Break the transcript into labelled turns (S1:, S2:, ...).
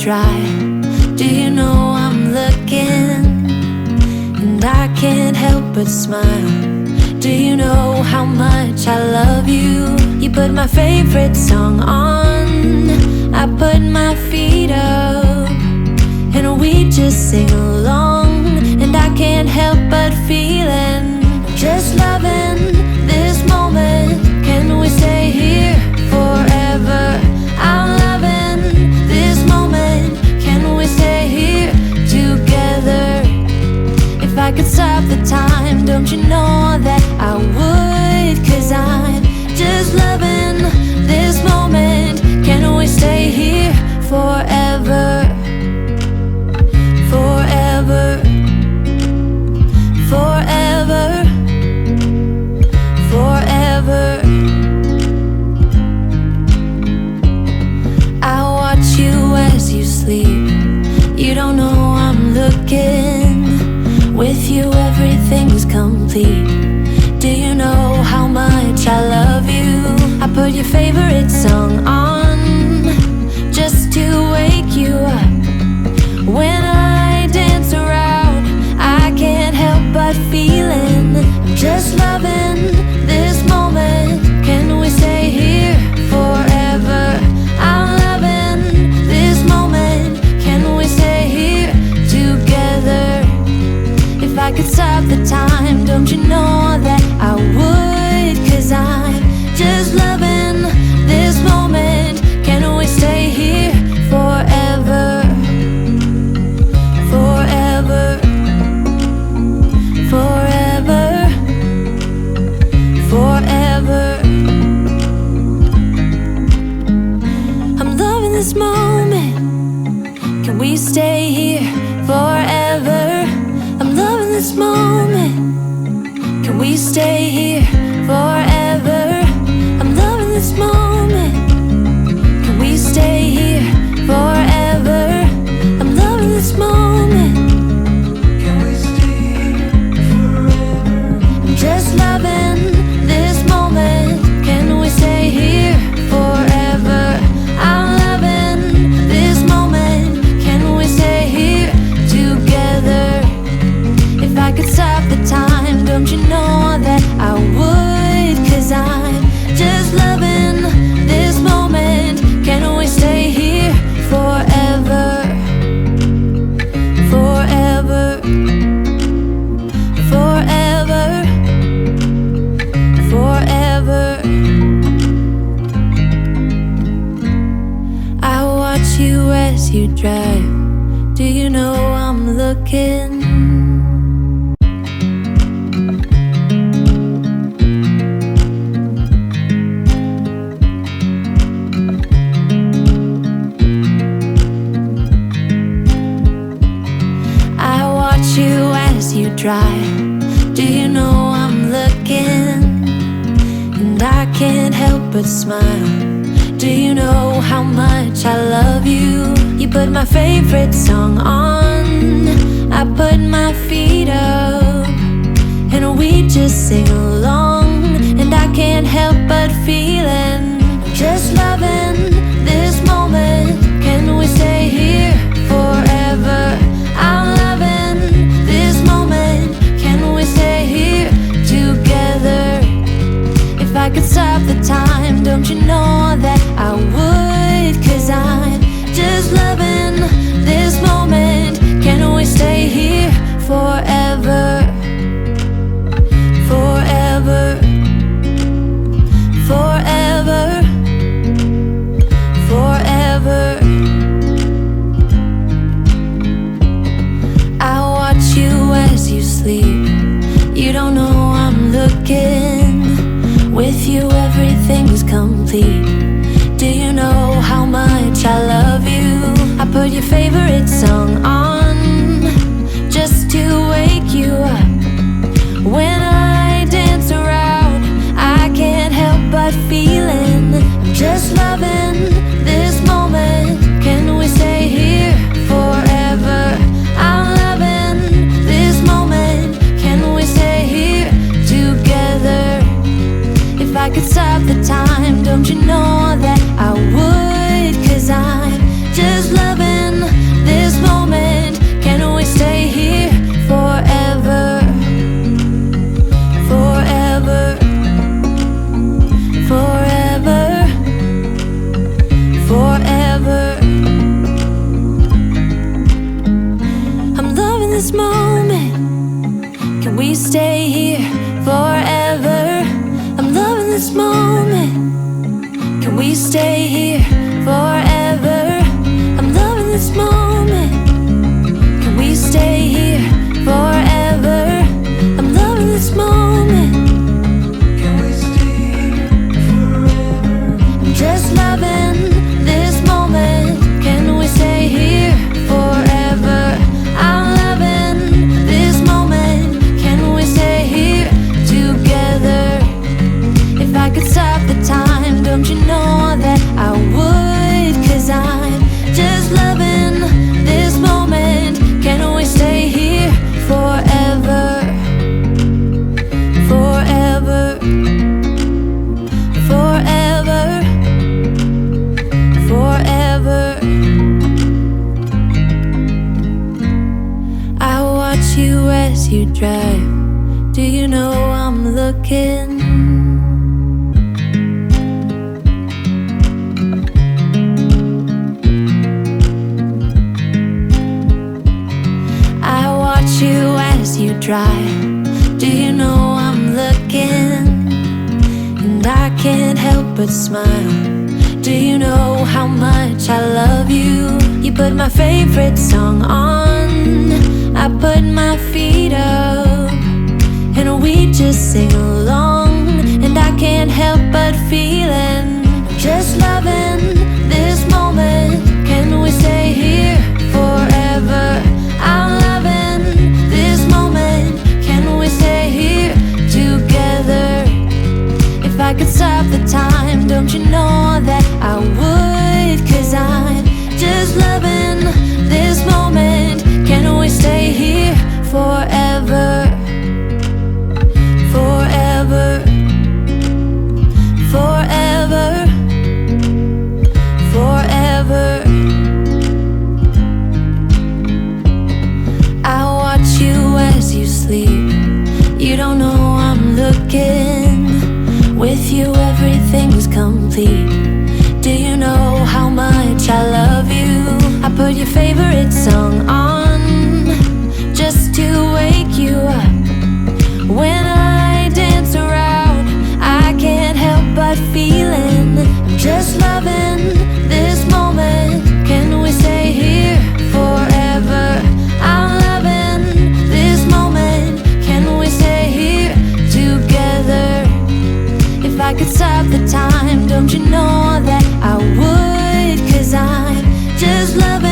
S1: try. Do you know I'm looking? And I can't help but smile. Do you know how much I love you? You put my favorite song on, I put my feet up, and we just sing along. And I can't help but feeling, just loving this moment. Can we stay here forever? I'm loving this moment. Can we stay here together? If I could stop the time, don't you know that I would? 'Cause I'm just loving this moment. Can we stay here forever? Forever, forever, forever. I watch you as you sleep. You don't know I'm looking. With you everything's complete. Do you know how much I love you? I put your favorite song on, just to wake you up. When I dance around, I can't help but feeling, I'm just loving this moment. Can we stay here forever? I'm loving this moment. Can we stay here together? If I could stop the time, don't you know that I would? 'Cause I'm just loving this moment. Can we stay here forever? Forever, forever, forever. I'm loving this moment. Can we stay here forever? I'm loving this moment. Can we stay here forever? I'm loving this moment. Can we stay here forever? I'm loving this moment. Can we stay here forever? I'm just loving this moment. Can we stay here forever? I'm loving this moment. Can we stay here together? If I could stop the time, don't you know that I would? 'Cause I'm just loving this moment. Can we stay here forever? Forever, forever, forever. I watch you as you drive. Do you know I'm looking? You as you drive. Do you know I'm looking? And I can't help but smile. Do you know how much I love you? You put my favorite song on, I put my feet up, and we just sing along. And I can't help but feeling, just loving this moment. Can we stay here forever? I'm loving this moment. Can we stay here together? If I could stop the time, don't you know that I would? 'Cause I'm just loving this moment. Can we stay here forever? Forever, forever, forever. I watch you as you sleep. You don't know I'm looking. With you everything's complete. Do you know how much I love you? I put your favorite song on, just to wake you up. When I dance around, I can't help but feeling, I'm just loving this moment. Can we stay here forever? I'm loving this moment. Can we stay here together? If I could stop the time, don't you know that I would? 'Cause I'm just loving we stay here forever? I'm loving this moment. Can we stay here forever? I'm loving this moment. Can we stay here forever? I'm loving this moment. Can we stay here forever? I'm just loving this moment. Can we stay here forever? I'm loving this moment. Can we stay here together? If I could stop the time, don't you know that I would? 'Cause I'm just loving this moment. Can we stay here forever? Forever. Forever. Forever. I watch you as you drive. Do you know I'm looking? I watch you as you drive. Do you know I'm looking? And I can't help but smile. Do you know how much I love you? You put my favorite song on, I put my feet up, and we just sing along. And I can't help but feeling, just loving this moment. Can we stay here forever? I'm loving this moment. Can we stay here together? If I could stop the time, don't you know that I would? 'Cause I'm just loving this moment. Can we stay here forever? Forever. Forever. Forever. I watch you as you sleep. You don't know I'm looking. With you everything's complete. Do you know how much I love you? I put your favorite song on, just to wake you up. When I dance around, I can't help but feeling, I'm just loving this moment. Can we stay here forever? I'm loving this moment. Can we stay here together? If I could stop the time, don't you know that I would? 'Cause I'm just loving